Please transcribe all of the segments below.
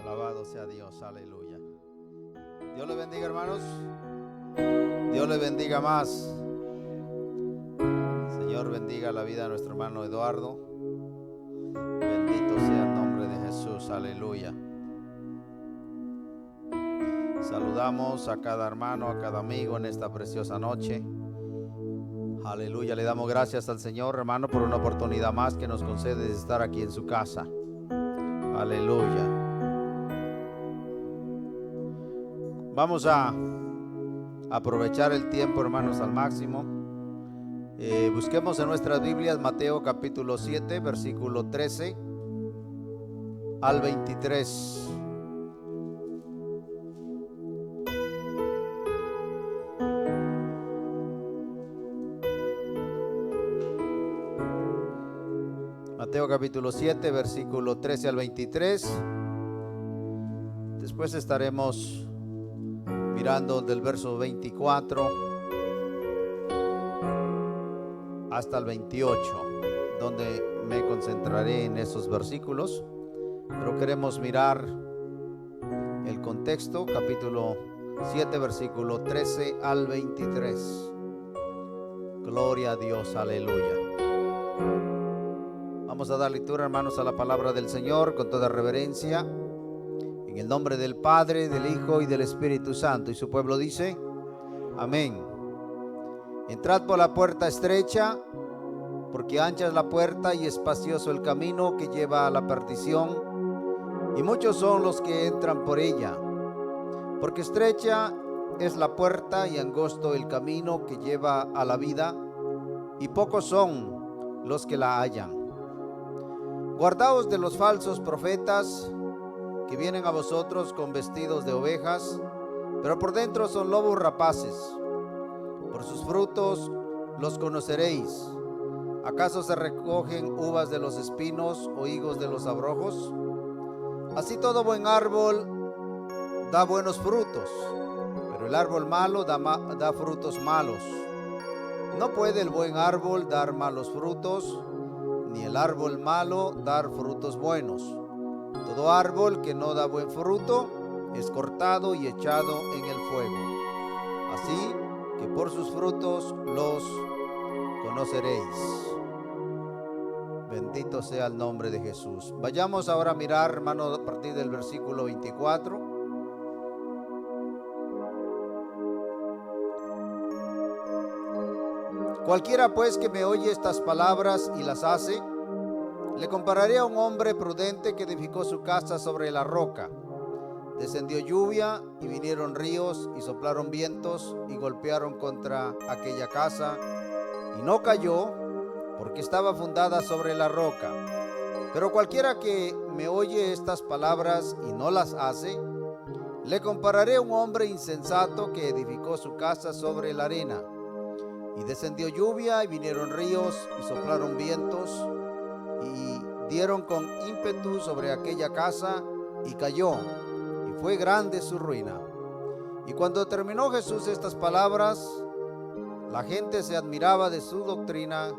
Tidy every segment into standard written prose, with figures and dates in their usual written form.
Alabado sea Dios, aleluya. Dios le bendiga, hermanos. Dios le bendiga más. Señor, bendiga la vida de nuestro hermano Eduardo. Bendito sea el nombre de Jesús, aleluya. Saludamos a cada hermano, a cada amigo en esta preciosa noche. Aleluya, le damos gracias al Señor, hermano, por una oportunidad más que nos concede de estar aquí en su casa. Aleluya. Vamos a aprovechar el tiempo, hermanos, al máximo. Busquemos en nuestras Biblias Mateo capítulo 7, versículo 13 al 23. Mateo capítulo 7, versículo 13 al 23. Después estaremos mirando del verso 24 hasta el 28, donde me concentraré en esos versículos. Pero queremos mirar el contexto, capítulo 7, versículo 13 al 23. Gloria a Dios, aleluya. Vamos a dar lectura, hermanos, a la palabra del Señor con toda reverencia, en el nombre del Padre, del Hijo y del Espíritu Santo. Y su pueblo dice, amén. Entrad por la puerta estrecha, porque ancha es la puerta y espacioso el camino que lleva a la perdición, y muchos son los que entran por ella. Porque estrecha es la puerta y angosto el camino que lleva a la vida, y pocos son los que la hallan. Guardaos de los falsos profetas que vienen a vosotros con vestidos de ovejas, pero por dentro son lobos rapaces. Por sus frutos los conoceréis. ¿Acaso se recogen uvas de los espinos o higos de los abrojos? Así todo buen árbol da buenos frutos, pero el árbol malo da frutos malos. No puede el buen árbol dar malos frutos, ni el árbol malo dar frutos buenos. Todo árbol que no da buen fruto es cortado y echado en el fuego. Así que por sus frutos los conoceréis. Bendito sea el nombre de Jesús. Vayamos ahora a mirar, hermano, a partir del versículo 24. Cualquiera pues que me oye estas palabras y las hace, le compararé a un hombre prudente que edificó su casa sobre la roca. Descendió lluvia y vinieron ríos y soplaron vientos y golpearon contra aquella casa, y no cayó porque estaba fundada sobre la roca. Pero cualquiera que me oye estas palabras y no las hace, le compararé a un hombre insensato que edificó su casa sobre la arena. Y descendió lluvia y vinieron ríos y soplaron vientos y dieron con ímpetu sobre aquella casa y cayó, y fue grande su ruina. Y cuando terminó Jesús estas palabras, la gente se admiraba de su doctrina,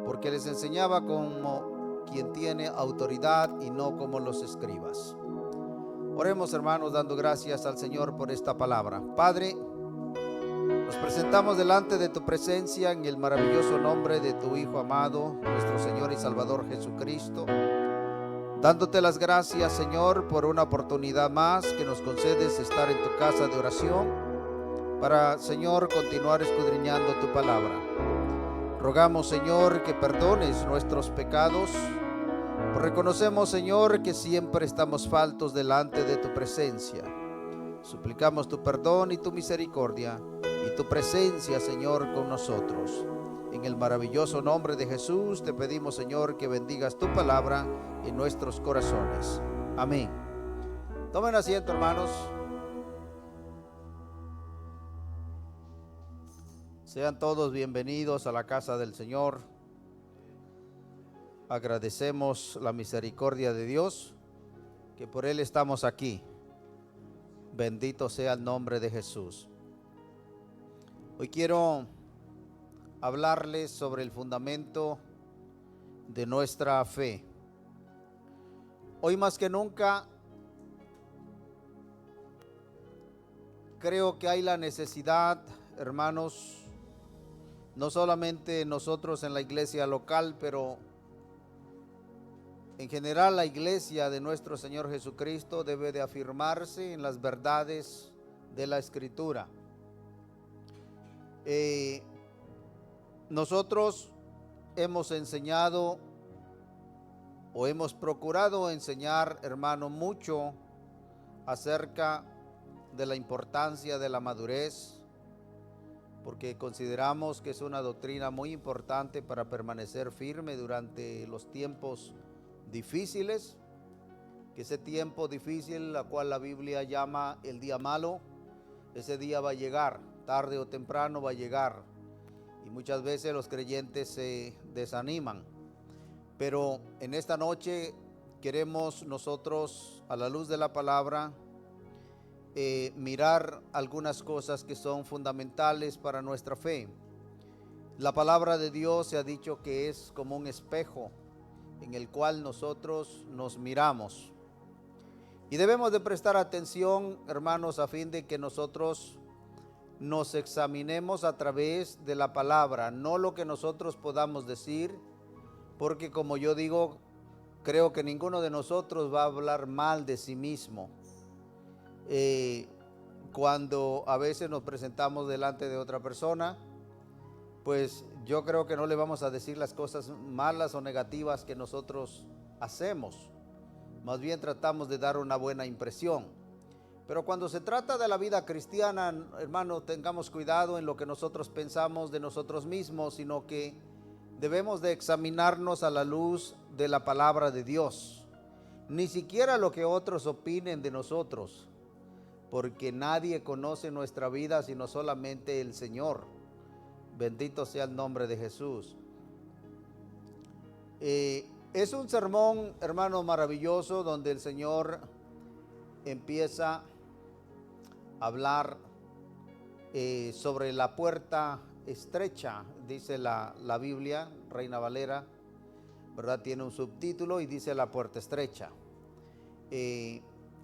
porque les enseñaba como quien tiene autoridad y no como los escribas. Oremos, hermanos, dando gracias al Señor por esta palabra. Padre, nos presentamos delante de tu presencia en el maravilloso nombre de tu Hijo amado, nuestro Señor y Salvador Jesucristo, dándote las gracias, Señor, por una oportunidad más que nos concedes estar en tu casa de oración para, Señor, continuar escudriñando tu palabra. Rogamos, Señor, que perdones nuestros pecados. Reconocemos, Señor, que siempre estamos faltos delante de tu presencia. Suplicamos tu perdón y tu misericordia y tu presencia, Señor, con nosotros. En el maravilloso nombre de Jesús te pedimos, Señor, que bendigas tu palabra en nuestros corazones. Amén. Tomen asiento, hermanos. Sean todos bienvenidos a la casa del Señor. Agradecemos la misericordia de Dios, que por Él estamos aquí. Bendito sea el nombre de Jesús. Hoy quiero hablarles sobre el fundamento de nuestra fe. Hoy más que nunca creo que hay la necesidad, hermanos, no solamente nosotros en la iglesia local, pero en general la iglesia de nuestro Señor Jesucristo debe de afirmarse en las verdades de la Escritura. Nosotros hemos enseñado o hemos procurado enseñar, hermano, mucho acerca de la importancia de la madurez, porque consideramos que es una doctrina muy importante para permanecer firme durante los tiempos difíciles, que ese tiempo difícil, la cual la Biblia llama el día malo, ese día va a llegar, tarde o temprano va a llegar, y muchas veces los creyentes se desaniman. Pero en esta noche queremos nosotros, a la luz de la palabra, mirar algunas cosas que son fundamentales para nuestra fe. La palabra de Dios se ha dicho que es como un espejo en el cual nosotros nos miramos. Y debemos de prestar atención, hermanos, a fin de que nosotros nos examinemos a través de la palabra, no lo que nosotros podamos decir, porque como yo digo, creo que ninguno de nosotros va a hablar mal de sí mismo. Cuando a veces nos presentamos delante de otra persona, pues yo creo que no le vamos a decir las cosas malas o negativas que nosotros hacemos. Más bien tratamos de dar una buena impresión. Pero cuando se trata de la vida cristiana, hermano, tengamos cuidado en lo que nosotros pensamos de nosotros mismos, sino que debemos de examinarnos a la luz de la palabra de Dios. Ni siquiera lo que otros opinen de nosotros, porque nadie conoce nuestra vida sino solamente el Señor. Bendito sea el nombre de Jesús. Es un sermón, hermano, maravilloso, donde el Señor empieza a hablar sobre la puerta estrecha, dice la Biblia, Reina Valera, ¿verdad? Tiene un subtítulo y dice la puerta estrecha.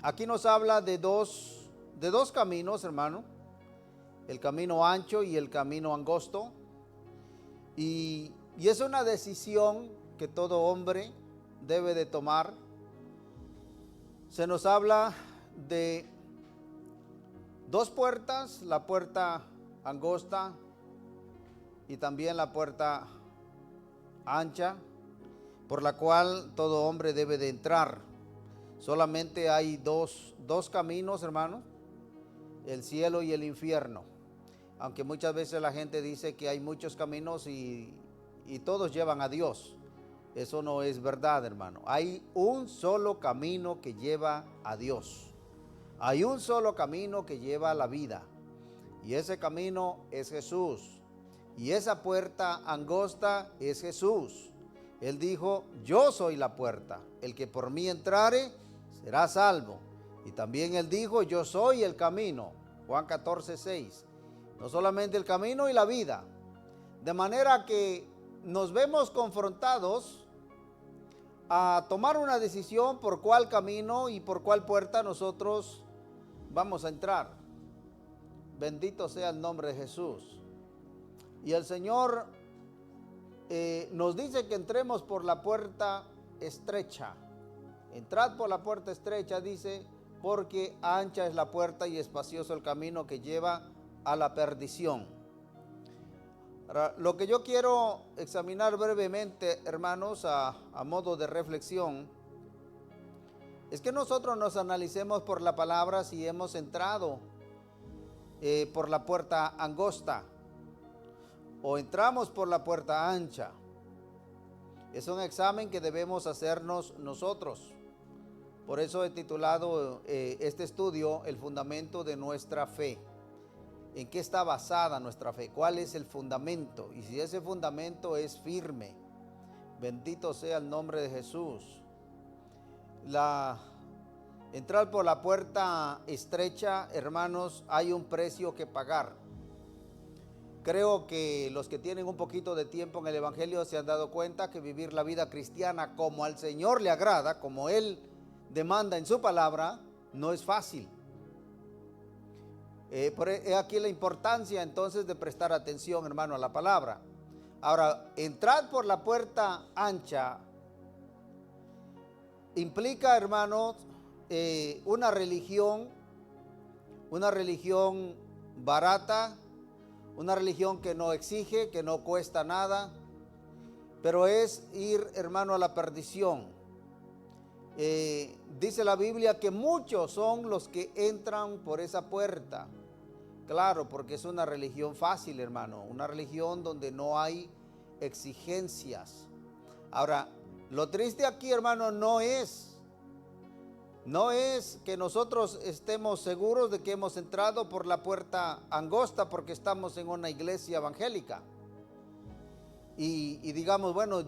Aquí nos habla de dos caminos, hermano, el camino ancho y el camino angosto, y es una decisión que todo hombre debe de tomar. Se nos habla de dos puertas, la puerta angosta y también la puerta ancha, por la cual todo hombre debe de entrar. Solamente hay dos caminos, hermano, el cielo y el infierno. Aunque muchas veces la gente dice que hay muchos caminos y todos llevan a Dios. Eso no es verdad, hermano. Hay un solo camino que lleva a Dios. Hay un solo camino que lleva a la vida. Y ese camino es Jesús. Y esa puerta angosta es Jesús. Él dijo, yo soy la puerta. El que por mí entrare será salvo. Y también él dijo, yo soy el camino. Juan 14:6. No solamente el camino y la vida. De manera que nos vemos confrontados a tomar una decisión por cuál camino y por cuál puerta nosotros vamos a entrar. Bendito sea el nombre de Jesús. Y el Señor nos dice que entremos por la puerta estrecha. Entrad por la puerta estrecha, dice, porque ancha es la puerta y espacioso el camino que lleva a la perdición. Ahora, lo que yo quiero examinar brevemente, hermanos, a modo de reflexión, es que nosotros nos analicemos por la palabra si hemos entrado por la puerta angosta o entramos por la puerta ancha. Es un examen que debemos hacernos nosotros. Por eso he titulado este estudio, El fundamento de nuestra fe. ¿En qué está basada nuestra fe? ¿Cuál es el fundamento? Y si ese fundamento es firme, bendito sea el nombre de Jesús. Entrar por la puerta estrecha, hermanos, hay un precio que pagar. Creo que los que tienen un poquito de tiempo en el Evangelio se han dado cuenta que vivir la vida cristiana como al Señor le agrada, como Él demanda en su palabra, no es fácil. He aquí la importancia entonces de prestar atención, hermano, a la palabra. Ahora, entrar por la puerta ancha implica, hermanos, una religión barata, una religión que no exige, que no cuesta nada, pero es ir, hermano, a la perdición. Dice la Biblia que muchos son los que entran por esa puerta. Claro, porque es una religión fácil, hermano, una religión donde no hay exigencias. Ahora, lo triste aquí, hermano, no es que nosotros estemos seguros de que hemos entrado por la puerta angosta porque estamos en una iglesia evangélica. Y digamos, bueno,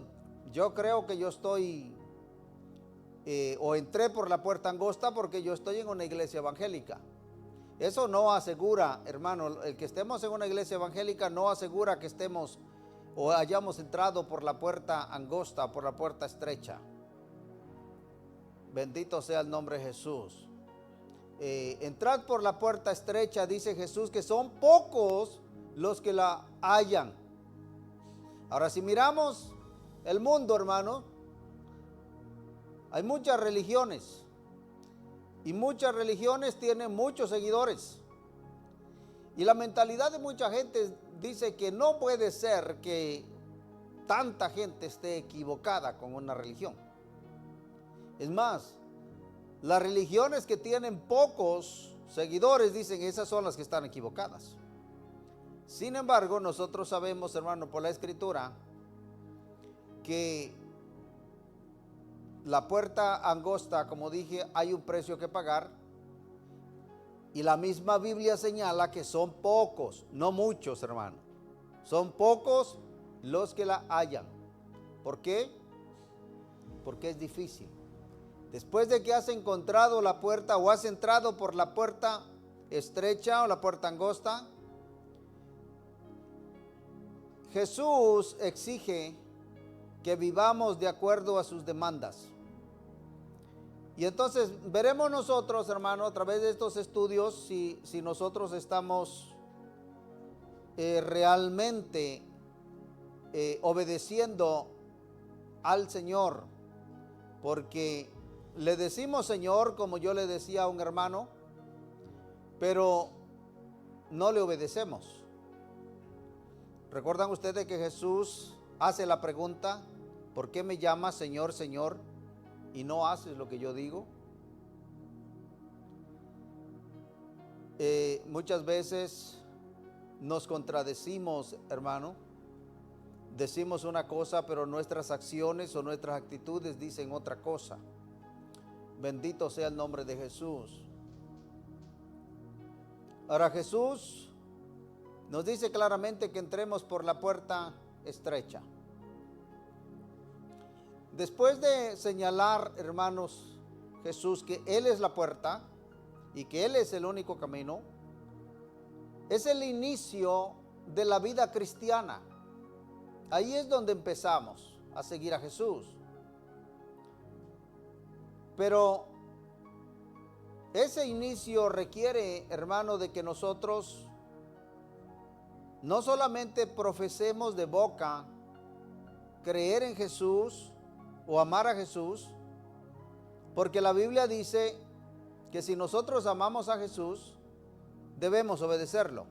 yo creo que yo estoy, o entré por la puerta angosta porque yo estoy en una iglesia evangélica. Eso no asegura, hermano, el que estemos en una iglesia evangélica no asegura que estemos o hayamos entrado por la puerta angosta, por la puerta estrecha. Bendito sea el nombre de Jesús. Entrad por la puerta estrecha, dice Jesús, que son pocos los que la hallan. Ahora, si miramos el mundo, hermano, hay muchas religiones. Y muchas religiones tienen muchos seguidores. Y la mentalidad de mucha gente dice que no puede ser que tanta gente esté equivocada con una religión. Es más, las religiones que tienen pocos seguidores dicen esas son las que están equivocadas. Sin embargo, nosotros sabemos, hermano, por la Escritura, que la puerta angosta, como dije, hay un precio que pagar. Y la misma Biblia señala que son pocos, no muchos, hermano. Son pocos los que la hallan. ¿Por qué? Porque es difícil. Después de que has encontrado la puerta o has entrado por la puerta estrecha o la puerta angosta, Jesús exige que vivamos de acuerdo a sus demandas. Y entonces veremos nosotros, hermano, a través de estos estudios, si nosotros estamos realmente obedeciendo al Señor. Porque le decimos Señor, como yo le decía a un hermano, pero no le obedecemos. ¿Recuerdan ustedes que Jesús hace la pregunta, ¿por qué me llamas Señor, Señor, y no haces lo que yo digo? Muchas veces nos contradecimos, hermano. Decimos una cosa, pero nuestras acciones o nuestras actitudes dicen otra cosa. Bendito sea el nombre de Jesús. Ahora Jesús nos dice claramente que entremos por la puerta estrecha. Después de señalar, hermanos, Jesús que Él es la puerta y que Él es el único camino, es el inicio de la vida cristiana. Ahí es donde empezamos a seguir a Jesús. Pero ese inicio requiere, hermano, de que nosotros no solamente profesemos de boca creer en Jesús o amar a Jesús, porque la Biblia dice que si nosotros amamos a Jesús, debemos obedecerlo.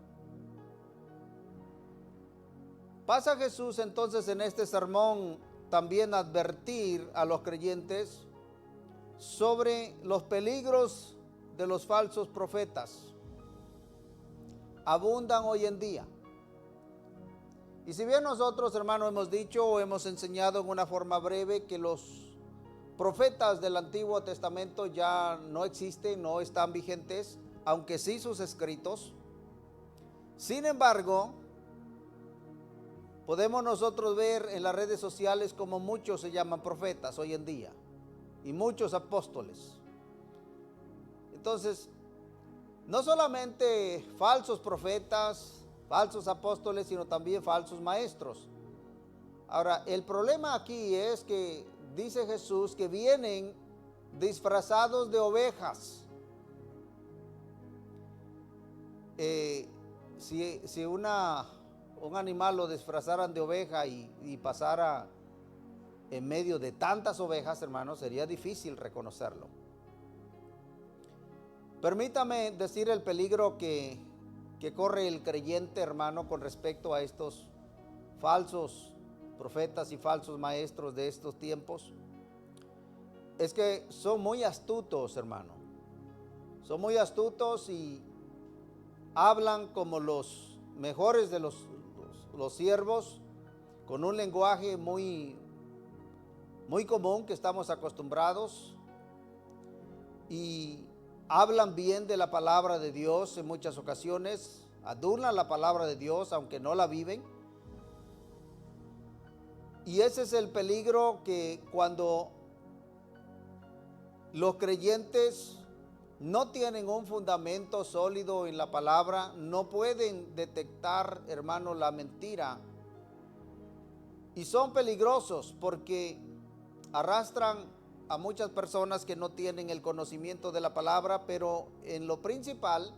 Pasa Jesús entonces en este sermón también a advertir a los creyentes sobre los peligros de los falsos profetas. Abundan hoy en día. Y si bien nosotros, hermanos, hemos dicho o hemos enseñado en una forma breve que los profetas del Antiguo Testamento ya no existen, no están vigentes, aunque sí sus escritos. Sin embargo, podemos nosotros ver en las redes sociales como muchos se llaman profetas hoy en día y muchos apóstoles. Entonces, no solamente falsos profetas, falsos apóstoles, sino también falsos maestros. Ahora, el problema aquí es que dice Jesús que vienen disfrazados de ovejas. si un animal lo disfrazaran de oveja y pasara en medio de tantas ovejas, hermanos, sería difícil reconocerlo. Permítame decir el peligro que corre el creyente, hermano, con respecto a estos falsos profetas y falsos maestros de estos tiempos. Es que son muy astutos, hermano. Son muy astutos y hablan como los mejores de los siervos, con un lenguaje muy común que estamos acostumbrados, y hablan bien de la palabra de Dios en muchas ocasiones, adornan la palabra de Dios aunque no la viven. Y ese es el peligro, que cuando los creyentes no tienen un fundamento sólido en la palabra, no pueden detectar, hermano, la mentira. Y son peligrosos porque arrastran a muchas personas que no tienen el conocimiento de la palabra, pero en lo principal,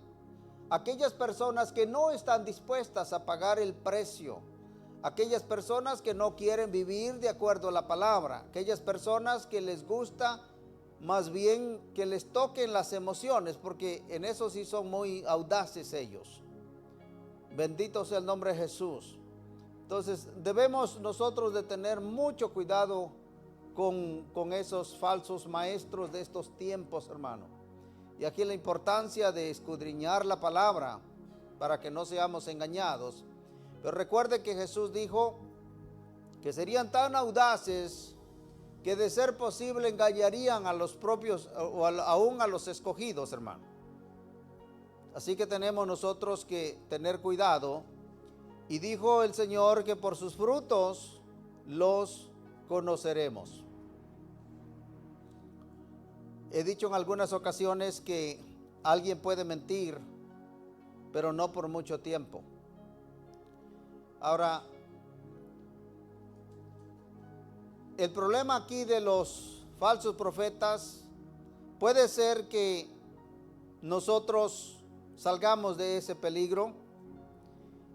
aquellas personas que no están dispuestas a pagar el precio, aquellas personas que no quieren vivir de acuerdo a la palabra, aquellas personas que les gusta más bien que les toquen las emociones, porque en eso sí son muy audaces ellos. Bendito sea el nombre de Jesús. Entonces debemos nosotros de tener mucho cuidado con esos falsos maestros de estos tiempos, hermano. Y aquí la importancia de escudriñar la palabra para que no seamos engañados. Pero recuerde que Jesús dijo que serían tan audaces que de ser posible engañarían a los propios o aún a los escogidos, hermano. Así que tenemos nosotros que tener cuidado. Y dijo el Señor que por sus frutos los conoceremos. He dicho en algunas ocasiones que alguien puede mentir, pero no por mucho tiempo. Ahora, el problema aquí de los falsos profetas puede ser que nosotros salgamos de ese peligro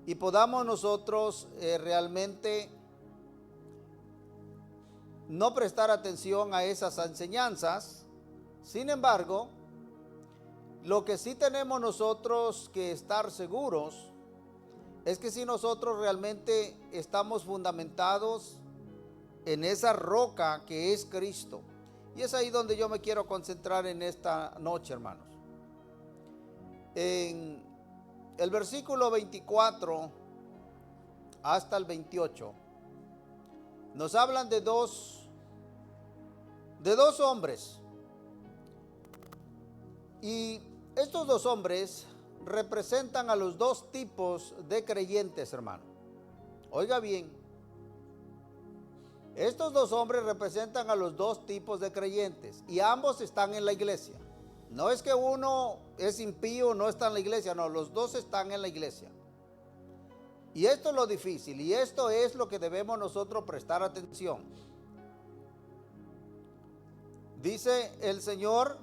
y podamos nosotros realmente no prestar atención a esas enseñanzas. Sin embargo, lo que sí tenemos nosotros que estar seguros es que si nosotros realmente estamos fundamentados en esa roca que es Cristo. Y es ahí donde yo me quiero concentrar en esta noche, hermanos. En el versículo 24 hasta el 28 nos hablan de dos hombres. Y estos dos hombres representan a los dos tipos de creyentes, hermano. Oiga bien, estos dos hombres representan a los dos tipos de creyentes y ambos están en la iglesia. No es que uno es impío, no está en la iglesia, no, los dos están en la iglesia. Y esto es lo difícil, y esto es lo que debemos nosotros prestar atención. Dice el Señor: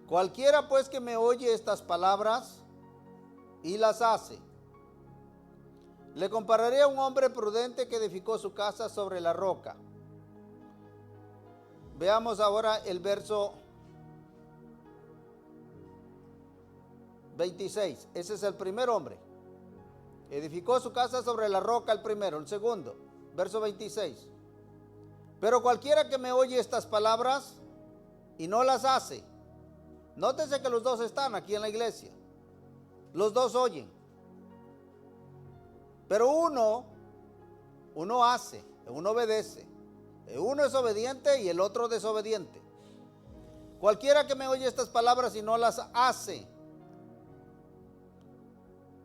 cualquiera pues que me oye estas palabras y las hace, le compararé a un hombre prudente que edificó su casa sobre la roca. Veamos ahora el verso 26. Ese es el primer hombre. Edificó su casa sobre la roca, el primero. El segundo, verso 26. Pero cualquiera que me oye estas palabras y no las hace. Nótese que los dos están aquí en la iglesia. Los dos oyen. Pero uno hace, uno obedece. Uno es obediente y el otro desobediente. Cualquiera que me oye estas palabras y no las hace.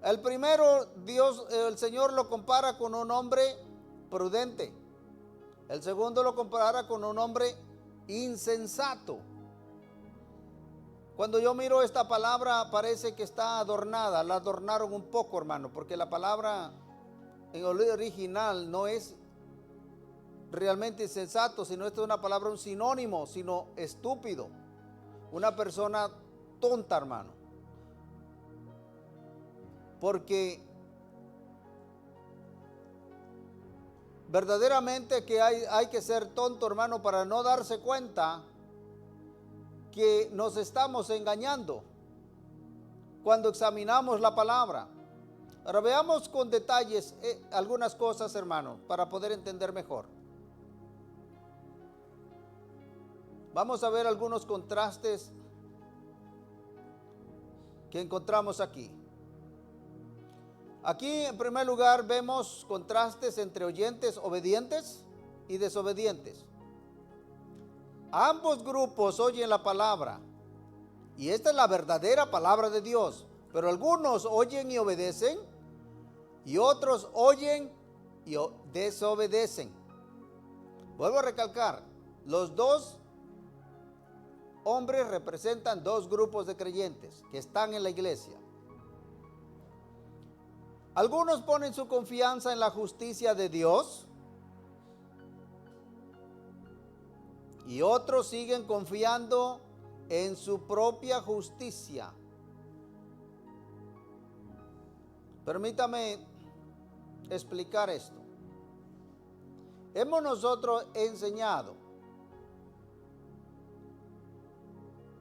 El primero, el Señor lo compara con un hombre prudente. El segundo lo compara con un hombre insensato. Cuando yo miro esta palabra parece que está adornada, la adornaron un poco, hermano, porque la palabra en el original no es realmente insensato, sino esto es una palabra, un sinónimo, sino estúpido. una persona tonta, hermano. Porque verdaderamente que hay que ser tonto, hermano, para no darse cuenta que nos estamos engañando cuando examinamos la palabra. Ahora veamos con detalles algunas cosas, hermano, para poder entender mejor. Vamos a ver algunos contrastes que encontramos aquí. Aquí, en primer lugar, vemos contrastes entre oyentes obedientes y desobedientes. Ambos grupos oyen la palabra, y esta es la verdadera palabra de Dios, pero algunos oyen y obedecen, y otros oyen y desobedecen. Vuelvo a recalcar, los dos hombres representan dos grupos de creyentes que están en la iglesia. Algunos ponen su confianza en la justicia de Dios y otros siguen confiando en su propia justicia. Permítame explicar esto. Hemos nosotros enseñado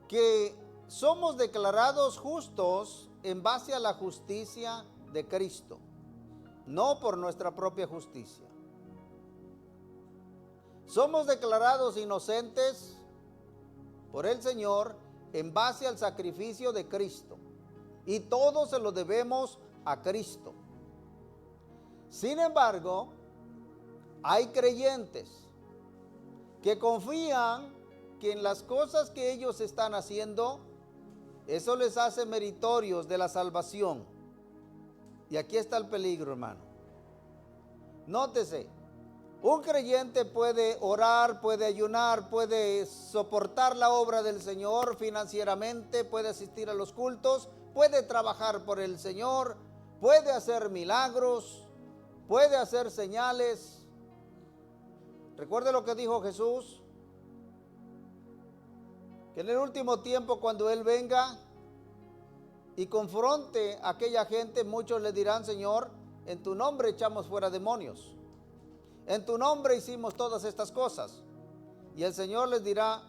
que somos declarados justos en base a la justicia de Cristo, no por nuestra propia justicia. Somos declarados inocentes por el Señor en base al sacrificio de Cristo, y todo se lo debemos a Cristo. Sin embargo, hay creyentes que confían que en las cosas que ellos están haciendo, eso les hace meritorios de la salvación. Y aquí está el peligro, hermano. Nótese, un creyente puede orar, puede ayunar, puede soportar la obra del Señor financieramente, puede asistir a los cultos, puede trabajar por el Señor, puede hacer milagros, puede hacer señales. Recuerde lo que dijo Jesús, que en el último tiempo, cuando Él venga y confronte a aquella gente, muchos le dirán: Señor, en tu nombre echamos fuera demonios, en tu nombre hicimos todas estas cosas. Y el Señor les dirá: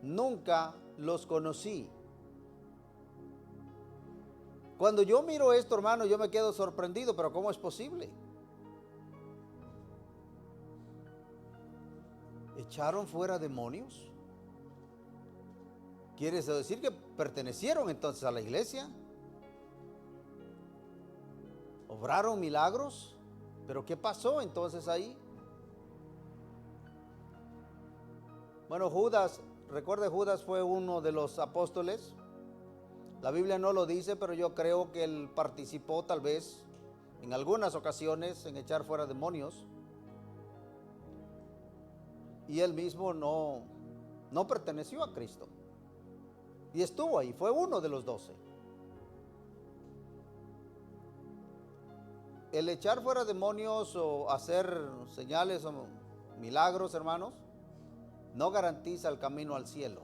nunca los conocí. Cuando yo miro esto, hermano, yo me quedo sorprendido, pero ¿cómo es posible? ¿Echaron fuera demonios? ¿Quiere decir que pertenecieron entonces a la iglesia? ¿Obraron milagros? ¿Pero qué pasó entonces ahí? Bueno, Judas, recuerde, Judas fue uno de los apóstoles. La Biblia no lo dice, pero yo creo que él participó tal vez en algunas ocasiones en echar fuera demonios. Y él mismo no perteneció a Cristo. Y estuvo ahí, fue uno de los 12. El echar fuera demonios o hacer señales o milagros, hermanos, no garantiza el camino al cielo.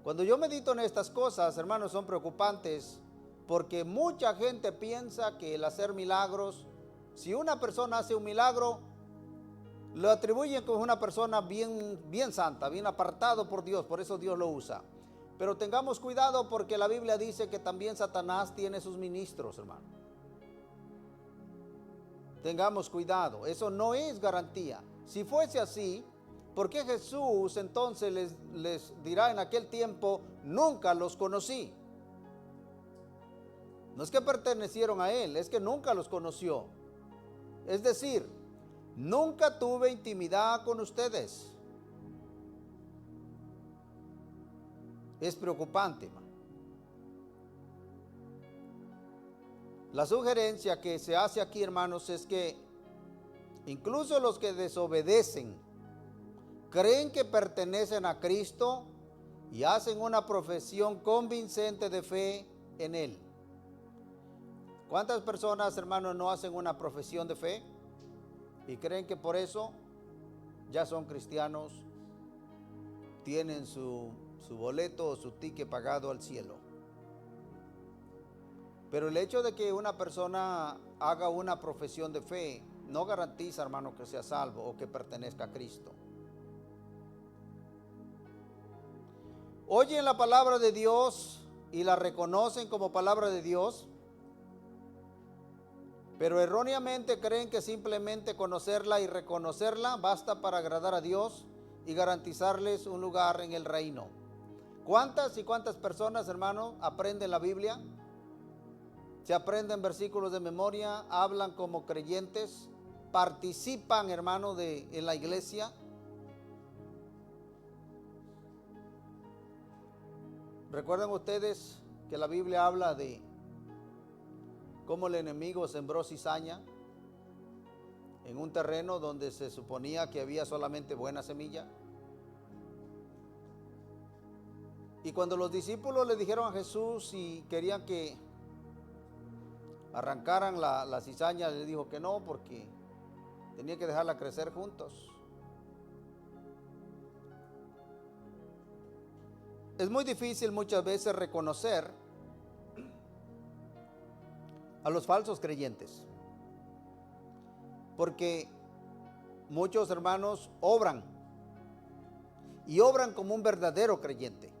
Cuando yo medito en estas cosas, hermanos, son preocupantes, porque mucha gente piensa que el hacer milagros, si una persona hace un milagro, lo atribuyen como una persona bien santa, bien apartado por Dios, por eso Dios lo usa. Pero tengamos cuidado, porque la Biblia dice que también Satanás tiene sus ministros, hermano. Tengamos cuidado, eso no es garantía. Si fuese así, ¿por qué Jesús entonces les dirá en aquel tiempo: nunca los conocí? No es que pertenecieron a Él, es que nunca los conoció. Es decir, nunca tuve intimidad con ustedes. Es preocupante, hermano. La sugerencia que se hace aquí, hermanos, es que incluso los que desobedecen creen que pertenecen a Cristo y hacen una profesión convincente de fe en Él. ¿Cuántas personas, hermanos, no hacen una profesión de fe y creen que por eso ya son cristianos tienen su boleto o su ticket pagado al cielo. Pero el hecho de que una persona haga una profesión de fe no garantiza, hermano, que sea salvo o que pertenezca a Cristo. Oyen la palabra de Dios y la reconocen como palabra de Dios, pero erróneamente creen que simplemente conocerla y reconocerla basta para agradar a Dios y garantizarles un lugar en el reino. ¿Cuántas y cuántas personas, hermano, aprenden la Biblia? Se aprenden versículos de memoria, hablan como creyentes, participan, hermano, en la iglesia. ¿Recuerdan ustedes que la Biblia habla de cómo el enemigo sembró cizaña en un terreno donde se suponía que había solamente buena semilla? Y cuando los discípulos le dijeron a Jesús si querían que arrancaran la cizaña, le dijo que no, porque tenía que dejarla crecer juntos. Es muy difícil muchas veces reconocer a los falsos creyentes, porque muchos hermanos obran y obran como un verdadero creyente.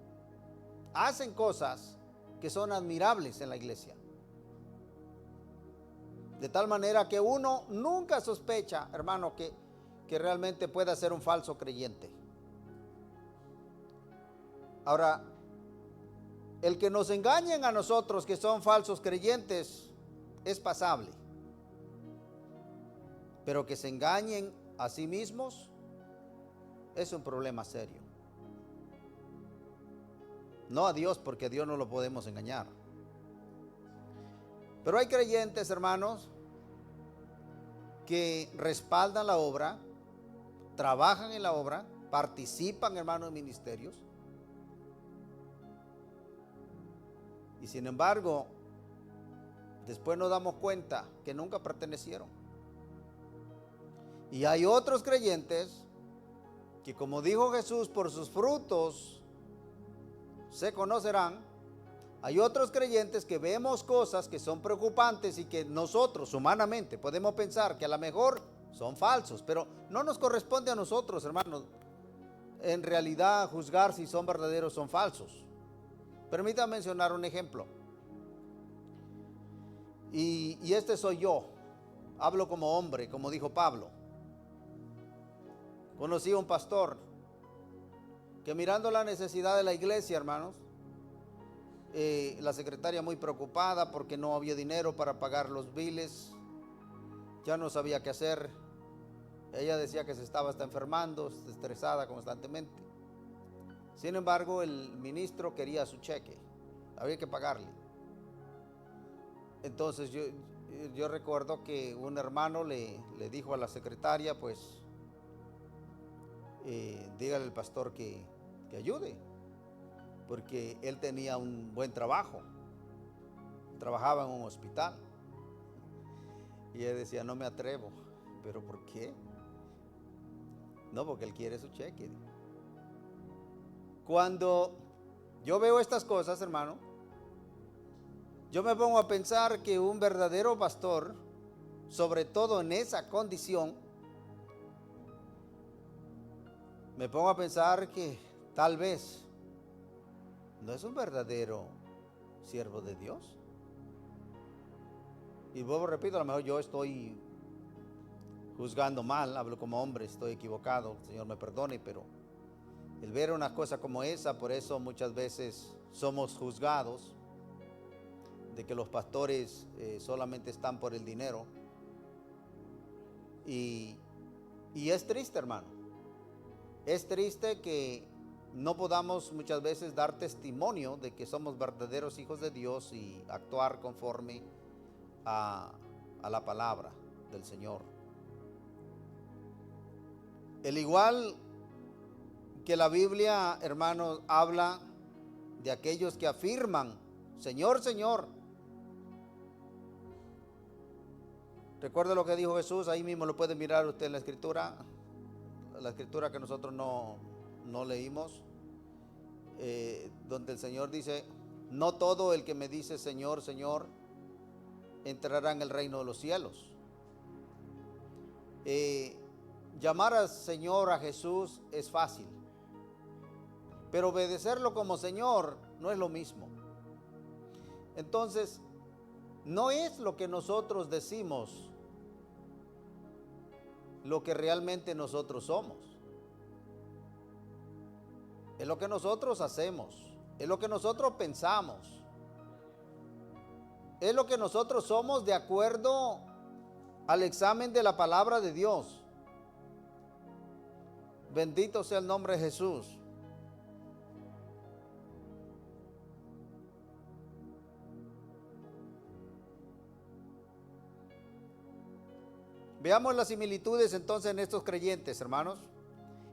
Hacen cosas que son admirables en la iglesia, de tal manera que uno nunca sospecha, hermano, que realmente pueda ser un falso creyente. Ahora, el que nos engañen a nosotros que son falsos creyentes es pasable, pero que se engañen a sí mismos es un problema serio. No a Dios, porque a Dios no lo podemos engañar. Pero hay creyentes, hermanos, que respaldan la obra, trabajan en la obra, participan, hermanos, en ministerios, y sin embargo, después nos damos cuenta que nunca pertenecieron. Y hay otros creyentes que, como dijo Jesús, por sus frutos se conocerán. Hay otros creyentes que vemos cosas que son preocupantes y que nosotros humanamente podemos pensar que a lo mejor son falsos, pero no nos corresponde a nosotros, hermanos, en realidad juzgar si son verdaderos o son falsos. Permítanme mencionar un ejemplo. Y este soy yo. Hablo como hombre, como dijo Pablo. Conocí a un pastor que, mirando la necesidad de la iglesia, hermanos, la secretaria muy preocupada porque no había dinero para pagar los biles, ya no sabía qué hacer. Ella decía que se estaba hasta enfermando, estresada constantemente. Sin embargo, el ministro quería su cheque, había que pagarle. Entonces yo recuerdo que un hermano le dijo a la secretaria, pues, dígale al pastor que ayude, porque él tenía un buen trabajo, trabajaba en un hospital. Y ella decía, no me atrevo. ¿Pero por qué? No, porque él quiere su cheque. Cuando yo veo estas cosas, hermano, yo me pongo a pensar que un verdadero pastor, sobre todo en esa condición, me pongo a pensar que tal vez no es un verdadero siervo de Dios. Y vuelvo, repito, a lo mejor yo estoy juzgando mal, hablo como hombre, estoy equivocado, el Señor me perdone, pero el ver una cosa como esa, por eso muchas veces somos juzgados de que los pastores solamente están por el dinero. Y es triste, hermano. Es triste que no podamos muchas veces dar testimonio de que somos verdaderos hijos de Dios y actuar conforme a la palabra del Señor. El igual que la Biblia, hermanos, habla de aquellos que afirman, Señor, Señor. Recuerda lo que dijo Jesús, ahí mismo lo puede mirar usted en la escritura que nosotros no leímos. donde el Señor dice, no todo el que me dice Señor, Señor, entrará en el reino de los cielos. Llamar al Señor, a Jesús, es fácil, pero obedecerlo como Señor no es lo mismo. Entonces, no es lo que nosotros decimos lo que realmente nosotros somos. Es lo que nosotros hacemos, es lo que nosotros pensamos, es lo que nosotros somos de acuerdo al examen de la palabra de Dios. Bendito sea el nombre de Jesús. Veamos las similitudes entonces en estos creyentes, hermanos.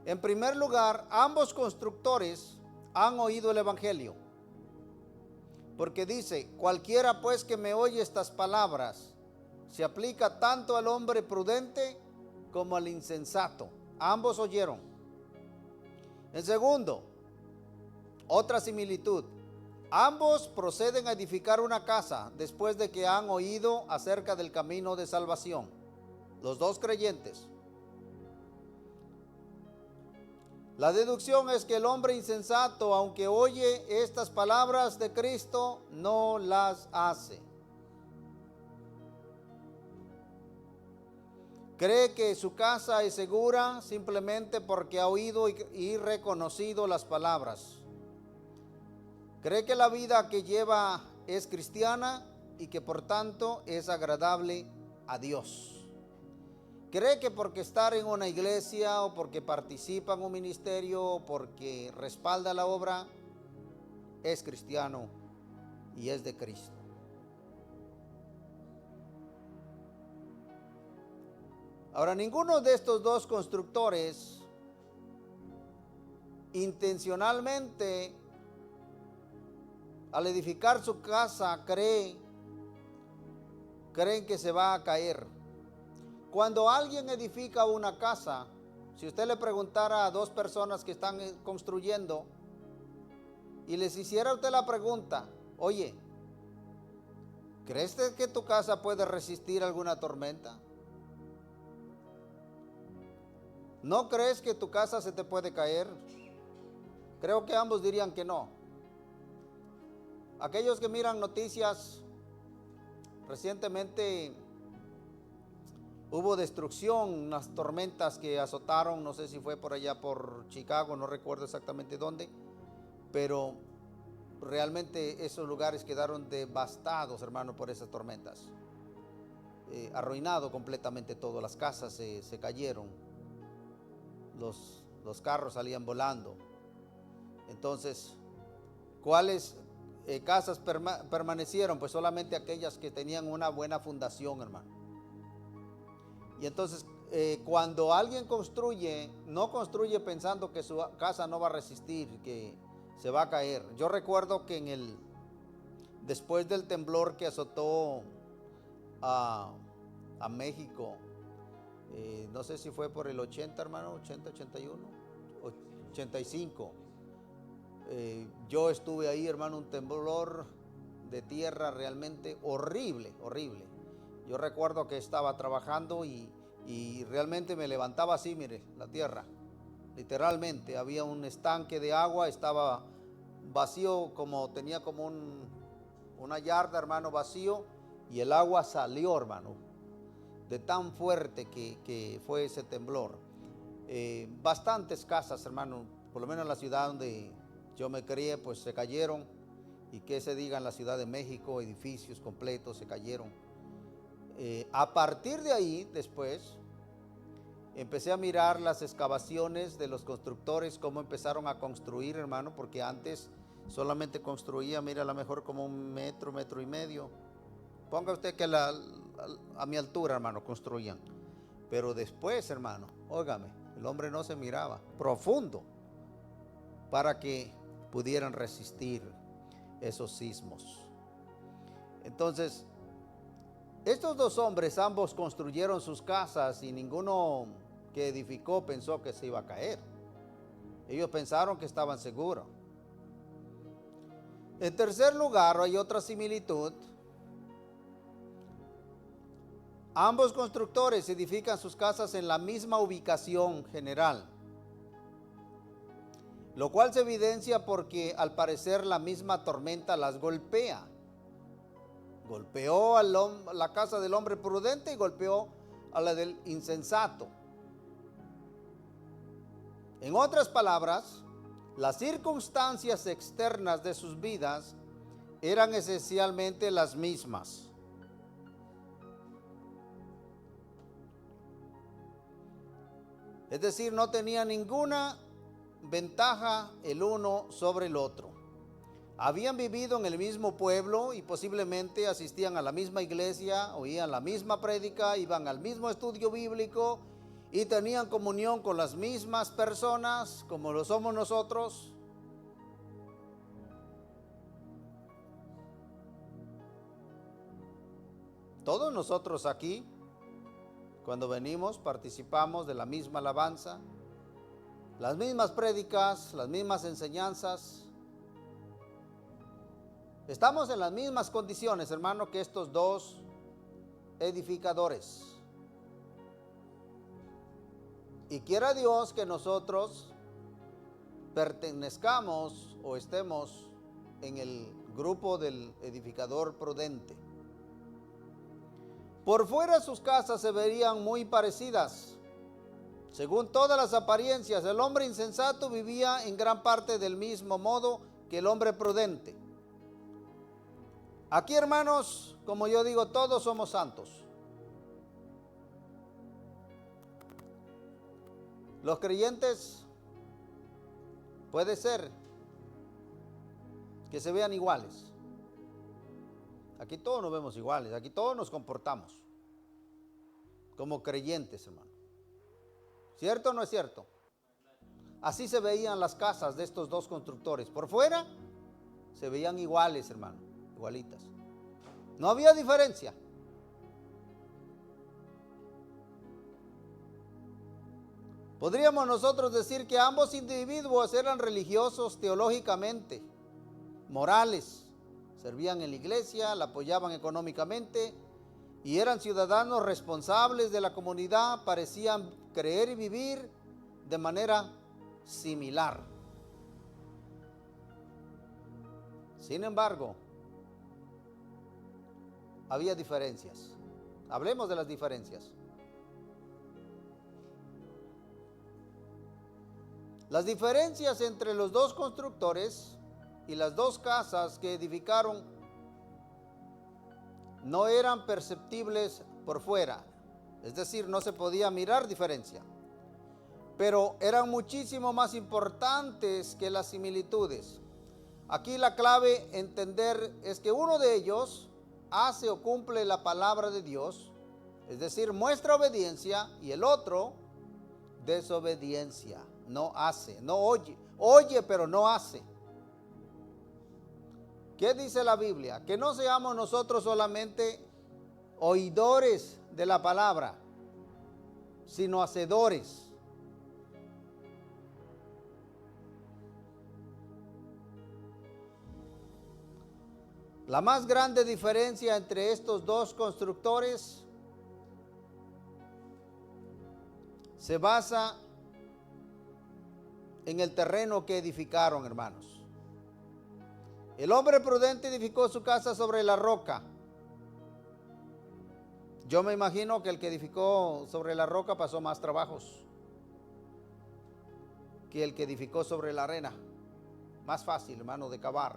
En primer lugar, ambos constructores han oído el evangelio. Porque dice, cualquiera pues que me oye estas palabras, se aplica tanto al hombre prudente como al insensato. Ambos oyeron. En segundo, otra similitud. Ambos proceden a edificar una casa después de que han oído acerca del camino de salvación. Los dos creyentes. La deducción es que el hombre insensato, aunque oye estas palabras de Cristo, no las hace. Cree que su casa es segura simplemente porque ha oído y reconocido las palabras. Cree que la vida que lleva es cristiana y que por tanto es agradable a Dios. Cree que porque estar en una iglesia o porque participa en un ministerio o porque respalda la obra, es cristiano y es de Cristo. Ahora, ninguno de estos dos constructores intencionalmente, al edificar su casa, creen que se va a caer. Cuando alguien edifica una casa, si usted le preguntara a dos personas que están construyendo y les hiciera usted la pregunta, oye, ¿crees que tu casa puede resistir alguna tormenta? ¿No crees que tu casa se te puede caer? Creo que ambos dirían que no. Aquellos que miran noticias, recientemente hubo destrucción, unas tormentas que azotaron, no sé si fue por allá por Chicago, no recuerdo exactamente dónde, pero realmente esos lugares quedaron devastados, hermano, por esas tormentas. Arruinado completamente todo, las casas se cayeron, los carros salían volando. Entonces, ¿cuáles casas permanecieron? Pues solamente aquellas que tenían una buena fundación, hermano. Y entonces, cuando alguien construye, no construye pensando que su casa no va a resistir, que se va a caer. Yo recuerdo que después del temblor que azotó a México, no sé si fue por el 80, hermano, 80, 81, 85. Yo estuve ahí, hermano, un temblor de tierra realmente horrible, horrible. Yo recuerdo que estaba trabajando y realmente me levantaba así, mire, la tierra. Literalmente, había un estanque de agua, estaba vacío, tenía como una yarda, hermano, vacío, y el agua salió, hermano, de tan fuerte que fue ese temblor. Bastantes casas, hermano, por lo menos en la ciudad donde yo me crié, pues se cayeron, y que se diga en la Ciudad de México, edificios completos se cayeron. A partir de ahí, después, empecé a mirar las excavaciones de los constructores, cómo empezaron a construir, hermano, porque antes solamente construía, mira, a lo mejor como un metro, metro y medio. Ponga usted que a mi altura, hermano, construían. Pero después, hermano, óigame, el hombre no se miraba profundo para que pudieran resistir esos sismos. Entonces, estos dos hombres, ambos construyeron sus casas y ninguno que edificó pensó que se iba a caer. Ellos pensaron que estaban seguros. En tercer lugar, hay otra similitud. Ambos constructores edifican sus casas en la misma ubicación general, lo cual se evidencia porque al parecer la misma tormenta las golpea. Golpeó a la casa del hombre prudente y golpeó a la del insensato. En otras palabras, las circunstancias externas de sus vidas eran esencialmente las mismas. Es decir, no tenía ninguna ventaja el uno sobre el otro. Habían vivido en el mismo pueblo y posiblemente asistían a la misma iglesia, oían la misma prédica, iban al mismo estudio bíblico y tenían comunión con las mismas personas como lo somos nosotros. Todos nosotros aquí, cuando venimos, participamos de la misma alabanza, las mismas prédicas, las mismas enseñanzas. Estamos en las mismas condiciones, hermano, que estos dos edificadores. Y quiera Dios que nosotros pertenezcamos o estemos en el grupo del edificador prudente. Por fuera sus casas se verían muy parecidas. Según todas las apariencias, el hombre insensato vivía en gran parte del mismo modo que el hombre prudente. Aquí, hermanos, como yo digo, todos somos santos. Los creyentes puede ser que se vean iguales. Aquí todos nos vemos iguales, aquí todos nos comportamos como creyentes, hermano. ¿Cierto o no es cierto? Así se veían las casas de estos dos constructores. Por fuera se veían iguales, hermano, igualitas. No había diferencia. Podríamos nosotros decir que ambos individuos eran religiosos teológicamente, morales, servían en la iglesia, la apoyaban económicamente y eran ciudadanos responsables de la comunidad, parecían creer y vivir de manera similar. Sin embargo, había diferencias. Hablemos de las diferencias. Las diferencias entre los dos constructores y las dos casas que edificaron no eran perceptibles por fuera, es decir, no se podía mirar diferencia, pero eran muchísimo más importantes que las similitudes. Aquí la clave entender es que uno de ellos hace o cumple la palabra de Dios, es decir, muestra obediencia, y el otro desobediencia, no hace, no oye pero no hace. ¿Qué dice la Biblia? Que no seamos nosotros solamente oidores de la palabra, sino hacedores. La más grande diferencia entre estos dos constructores se basa en el terreno que edificaron, hermanos. El hombre prudente edificó su casa sobre la roca. Yo me imagino que el que edificó sobre la roca pasó más trabajos que el que edificó sobre la arena. Más fácil, hermano, de cavar.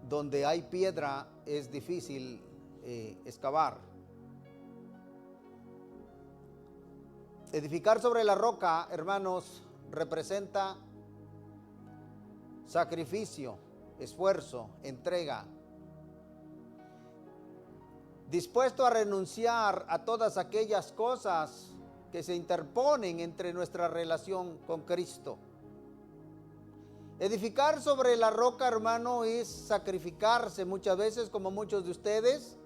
Donde hay piedra es difícil excavar. Edificar sobre la roca, hermanos, representa sacrificio, esfuerzo, entrega. Dispuesto a renunciar a todas aquellas cosas que se interponen entre nuestra relación con Cristo. Edificar sobre la roca, hermano, es sacrificarse muchas veces, como muchos de ustedes.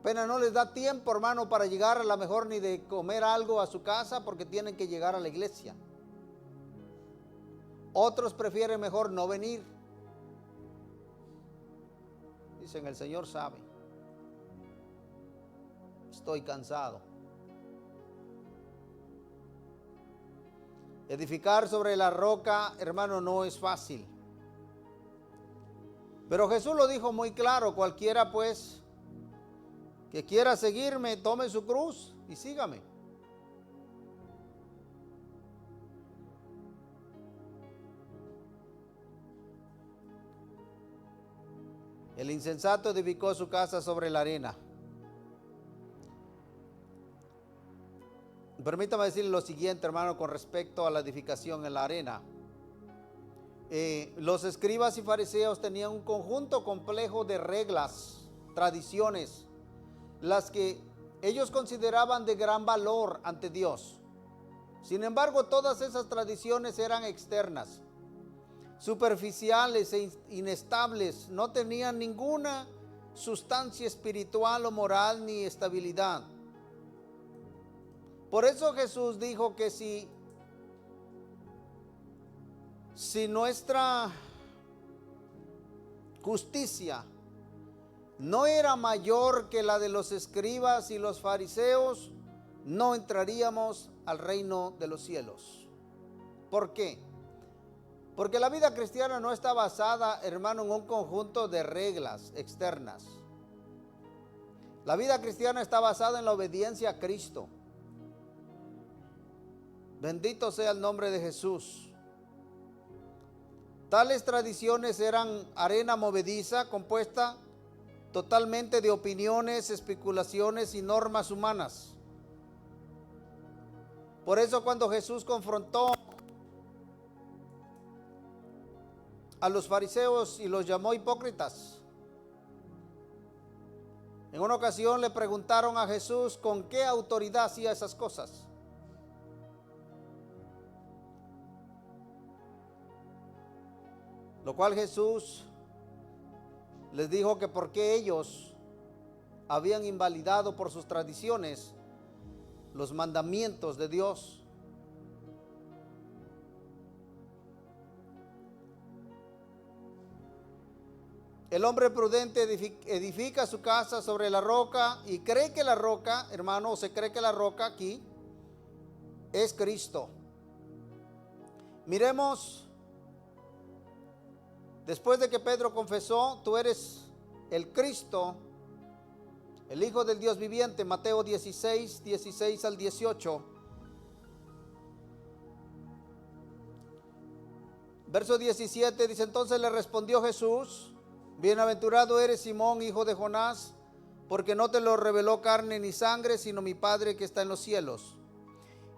Apenas no les da tiempo, hermano, para llegar a lo mejor ni de comer algo a su casa porque tienen que llegar a la iglesia. Otros prefieren mejor no venir. Dicen, el Señor sabe. Estoy cansado. Edificar sobre la roca, hermano, no es fácil. Pero Jesús lo dijo muy claro: cualquiera pues que quiera seguirme, tome su cruz y sígame. El insensato edificó su casa sobre la arena. Permítame decirle lo siguiente, hermano, con respecto a la edificación en la arena. Los escribas y fariseos tenían un conjunto complejo de reglas, tradiciones, las que ellos consideraban de gran valor ante Dios. Sin embargo, todas esas tradiciones eran externas, superficiales e inestables, no tenían ninguna sustancia espiritual o moral ni estabilidad. Por eso Jesús dijo que si nuestra justicia no era mayor que la de los escribas y los fariseos, no entraríamos al reino de los cielos. ¿Por qué? Porque la vida cristiana no está basada, hermano, en un conjunto de reglas externas. La vida cristiana está basada en la obediencia a Cristo. Bendito sea el nombre de Jesús. Tales tradiciones eran arena movediza compuesta totalmente de opiniones, especulaciones y normas humanas. Por eso cuando Jesús confrontó a los fariseos y los llamó hipócritas, en una ocasión le preguntaron a Jesús con qué autoridad hacía esas cosas. Lo cual Jesús les dijo que porque ellos habían invalidado por sus tradiciones los mandamientos de Dios. El hombre prudente edifica su casa sobre la roca y cree que la roca, hermano, se cree que la roca aquí es Cristo. Miremos. Después de que Pedro confesó, tú eres el Cristo, el Hijo del Dios viviente, Mateo 16, 16 al 18. Verso 17 dice, entonces le respondió Jesús, bienaventurado eres Simón, hijo de Jonás, porque no te lo reveló carne ni sangre, sino mi Padre que está en los cielos.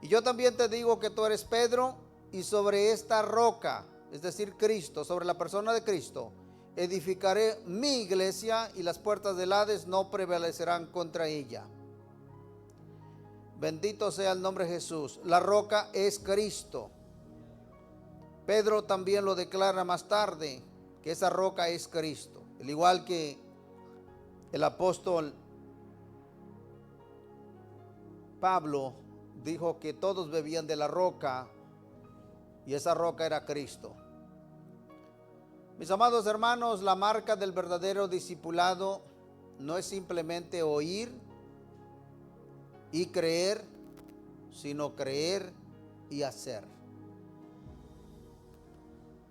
Y yo también te digo que tú eres Pedro, y sobre esta roca, es decir, Cristo, sobre la persona de Cristo, edificaré mi iglesia y las puertas del Hades no prevalecerán contra ella. Bendito sea el nombre de Jesús. La roca es Cristo. Pedro también lo declara más tarde, que esa roca es Cristo. Al igual que el apóstol Pablo dijo que todos bebían de la roca y esa roca era Cristo. Mis amados hermanos, la marca del verdadero discipulado no es simplemente oír y creer, sino creer y hacer.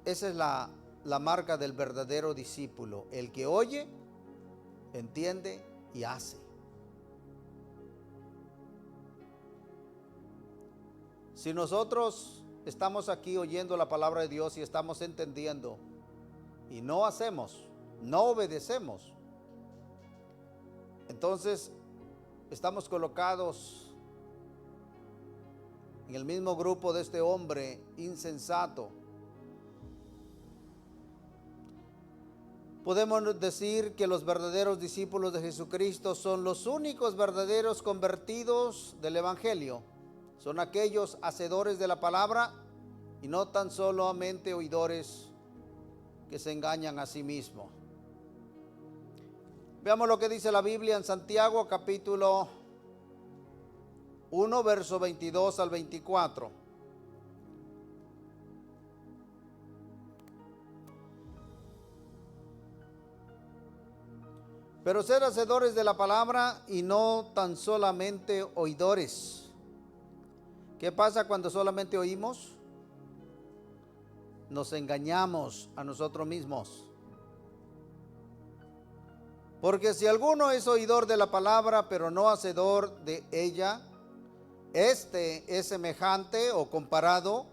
Esa es la marca del verdadero discípulo, el que oye, entiende y hace. Si nosotros estamos aquí oyendo la palabra de Dios y estamos entendiendo y no hacemos, no obedecemos, entonces estamos colocados en el mismo grupo de este hombre insensato. Podemos decir que los verdaderos discípulos de Jesucristo son los únicos verdaderos convertidos del Evangelio. Son aquellos hacedores de la palabra y no tan solamente oidores que se engañan a sí mismos. Veamos lo que dice la Biblia en Santiago capítulo 1, verso 22 al 24. Pero ser hacedores de la palabra y no tan solamente oidores. ¿Qué pasa cuando solamente oímos? Nos engañamos a nosotros mismos. Porque si alguno es oidor de la palabra, pero no hacedor de ella, este es semejante o comparado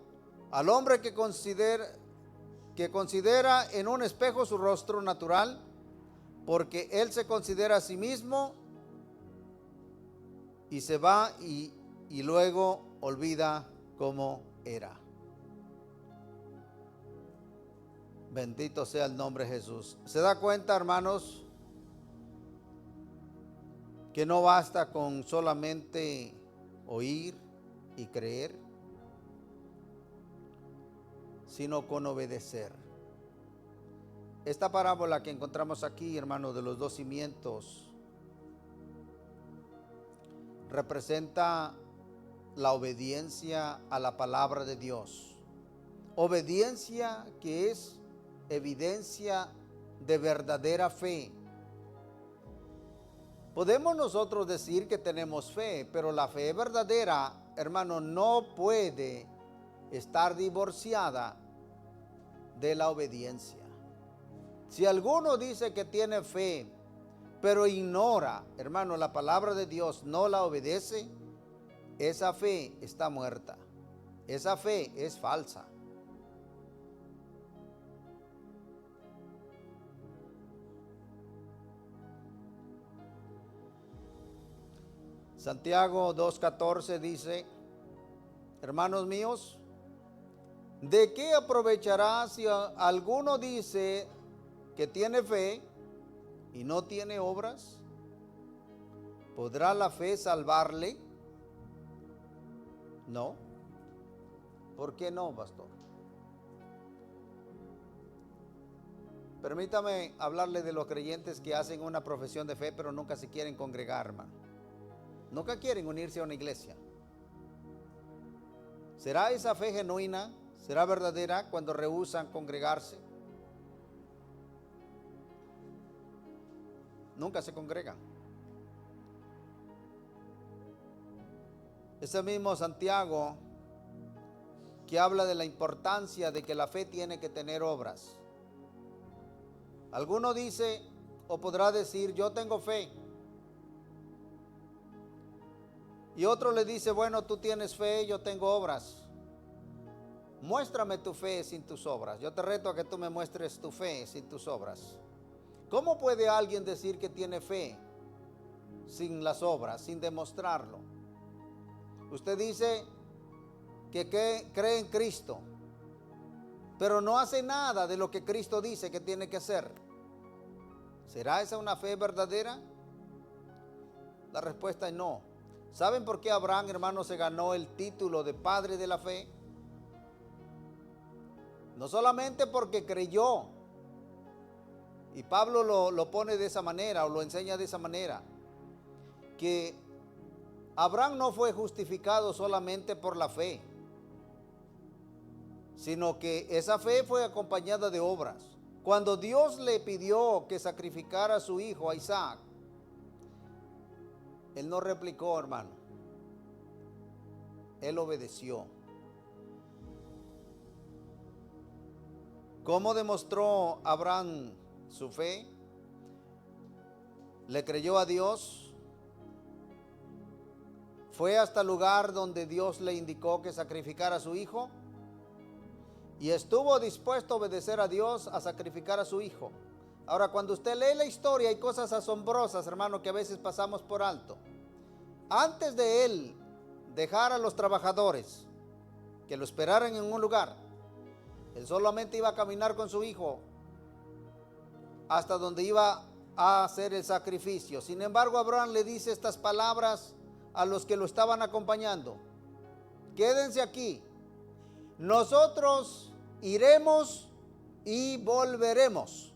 al hombre que considera en un espejo su rostro natural, porque él se considera a sí mismo y se va y luego olvida cómo era. Bendito sea el nombre de Jesús. ¿Se da cuenta, hermanos, que no basta con solamente oír y creer, sino con obedecer? Esta parábola que encontramos aquí, hermanos, de los dos cimientos, representa la obediencia a la palabra de Dios. Obediencia que es evidencia de verdadera fe. Podemos nosotros decir que tenemos fe, pero la fe verdadera, hermano, no puede estar divorciada de la obediencia. Si alguno dice que tiene fe, pero ignora, hermano, la palabra de Dios, no la obedece, esa fe está muerta. Esa fe es falsa. Santiago 2:14 dice: hermanos míos, ¿de qué aprovechará si alguno dice que tiene fe y no tiene obras? ¿Podrá la fe salvarle? No. ¿Por qué no, pastor? Permítame hablarle de los creyentes que hacen una profesión de fe, pero nunca se quieren congregar, hermano. Nunca quieren unirse a una iglesia. ¿Será esa fe genuina? ¿Será verdadera cuando rehúsan congregarse? Nunca se congregan. Ese mismo Santiago que habla de la importancia de que la fe tiene que tener obras. Alguno dice o podrá decir: yo tengo fe. Y otro le dice: bueno, tú tienes fe, yo tengo obras. Muéstrame tu fe sin tus obras. Yo te reto a que tú me muestres tu fe sin tus obras. ¿Cómo puede alguien decir que tiene fe sin las obras, sin demostrarlo? Usted dice que cree en Cristo, pero no hace nada de lo que Cristo dice que tiene que hacer. ¿Será esa una fe verdadera? La respuesta es no. ¿Saben por qué Abraham, hermano, se ganó el título de padre de la fe? No solamente porque creyó, y Pablo lo pone de esa manera o lo enseña de esa manera, que Abraham no fue justificado solamente por la fe, sino que esa fe fue acompañada de obras. Cuando Dios le pidió que sacrificara a su hijo, a Isaac, él no replicó, hermano. Él obedeció. ¿Cómo demostró Abraham su fe? Le creyó a Dios. Fue hasta el lugar donde Dios le indicó que sacrificara a su hijo. Y estuvo dispuesto a obedecer a Dios, a sacrificar a su hijo. Ahora, cuando usted lee la historia, hay cosas asombrosas, hermano, que a veces pasamos por alto. Antes de él dejar a los trabajadores que lo esperaran en un lugar, él solamente iba a caminar con su hijo hasta donde iba a hacer el sacrificio. Sin embargo, Abraham le dice estas palabras a los que lo estaban acompañando: quédense aquí, nosotros iremos y volveremos.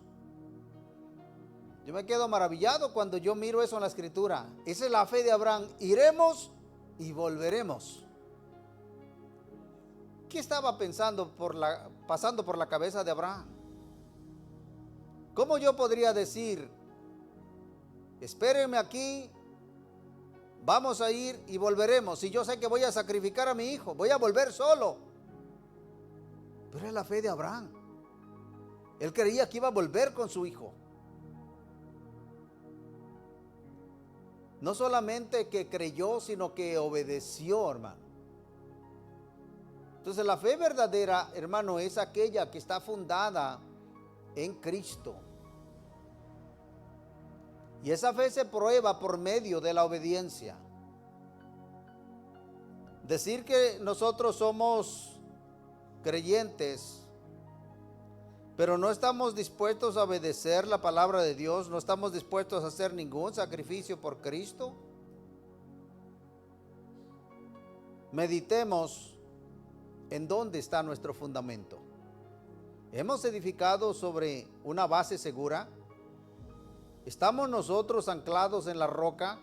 Yo me quedo maravillado cuando yo miro eso en la escritura. Esa es la fe de Abraham: iremos y volveremos. ¿Qué estaba pasando por la cabeza de Abraham? ¿Cómo yo podría decir espérenme aquí, vamos a ir y volveremos. Si yo sé que voy a sacrificar a mi hijo, voy a volver solo. Pero es la fe de Abraham. Él creía que iba a volver con su hijo. No solamente que creyó, sino que obedeció, hermano. Entonces la fe verdadera, hermano, es aquella que está fundada en Cristo. Y esa fe se prueba por medio de la obediencia. Decir que nosotros somos creyentes, pero no estamos dispuestos a obedecer la palabra de Dios, no estamos dispuestos a hacer ningún sacrificio por Cristo. Meditemos en dónde está nuestro fundamento. ¿Hemos edificado sobre una base segura? ¿Estamos nosotros anclados en la roca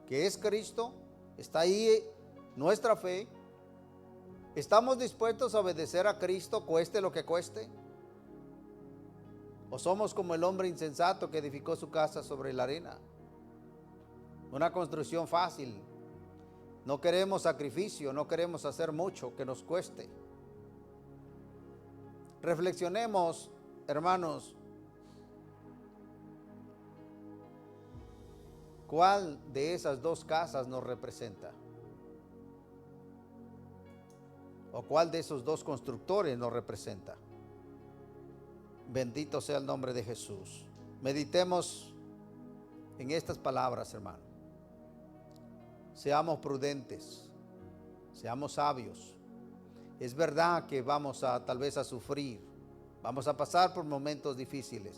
que es Cristo? ¿Está ahí nuestra fe? ¿Estamos dispuestos a obedecer a Cristo, cueste lo que cueste? ¿O somos como el hombre insensato que edificó su casa sobre la arena? Una construcción fácil. No queremos sacrificio, no queremos hacer mucho que nos cueste. Reflexionemos, hermanos, ¿cuál de esas dos casas nos representa? ¿O cuál de esos dos constructores nos representa? Bendito sea el nombre de Jesús. Meditemos en estas palabras, hermano. Seamos prudentes, seamos sabios. Es verdad que vamos a tal vez a sufrir, vamos a pasar por momentos difíciles,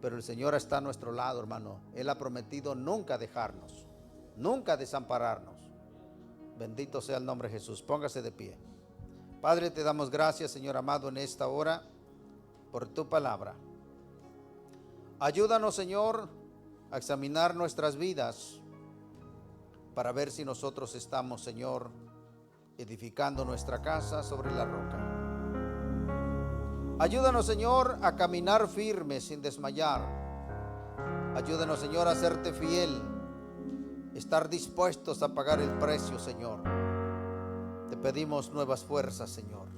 pero el Señor está a nuestro lado, hermano. Él ha prometido nunca dejarnos, nunca desampararnos. Bendito sea el nombre de Jesús. Póngase de pie. Padre, te damos gracias, Señor amado, en esta hora por tu palabra. Ayúdanos, Señor, a examinar nuestras vidas para ver si nosotros estamos, Señor, edificando nuestra casa sobre la roca. Ayúdanos, Señor, a caminar firmes sin desmayar. Ayúdanos, Señor, a serte fiel, estar dispuestos a pagar el precio, Señor. Te pedimos nuevas fuerzas, Señor.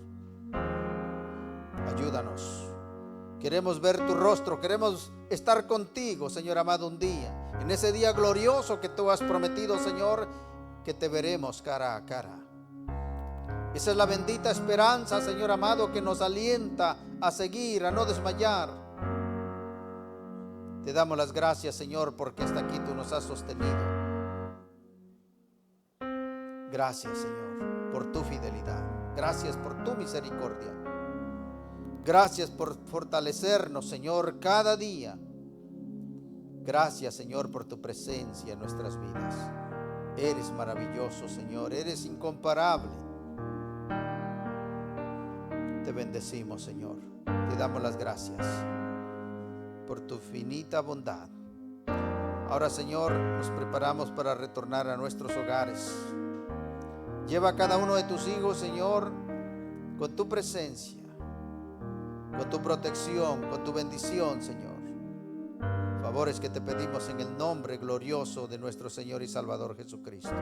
Ayúdanos. Queremos ver tu rostro, queremos estar contigo, Señor amado, un día. En ese día glorioso que tú has prometido, Señor, que te veremos cara a cara. Esa es la bendita esperanza, Señor amado, que nos alienta a seguir, a no desmayar. Te damos las gracias, Señor, porque hasta aquí tú nos has sostenido. Gracias, Señor, por tu fidelidad. Gracias por tu misericordia. Gracias por fortalecernos, Señor, cada día. Gracias, Señor, por tu presencia en nuestras vidas. Eres maravilloso, Señor, eres incomparable. Te bendecimos, Señor. Te damos las gracias por tu infinita bondad. Ahora, Señor, nos preparamos para retornar a nuestros hogares. Lleva a cada uno de tus hijos, Señor, con tu presencia, con tu protección, con tu bendición, Señor. Favores que te pedimos en el nombre glorioso de nuestro Señor y Salvador Jesucristo.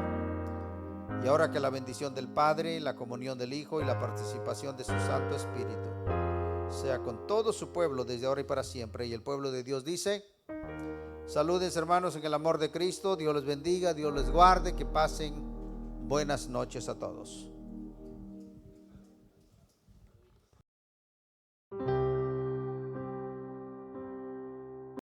Y ahora que la bendición del Padre, la comunión del Hijo y la participación de su Santo Espíritu sea con todo su pueblo desde ahora y para siempre. Y el pueblo de Dios dice: salúdense, hermanos, en el amor de Cristo. Dios les bendiga, Dios les guarde, que pasen buenas noches a todos.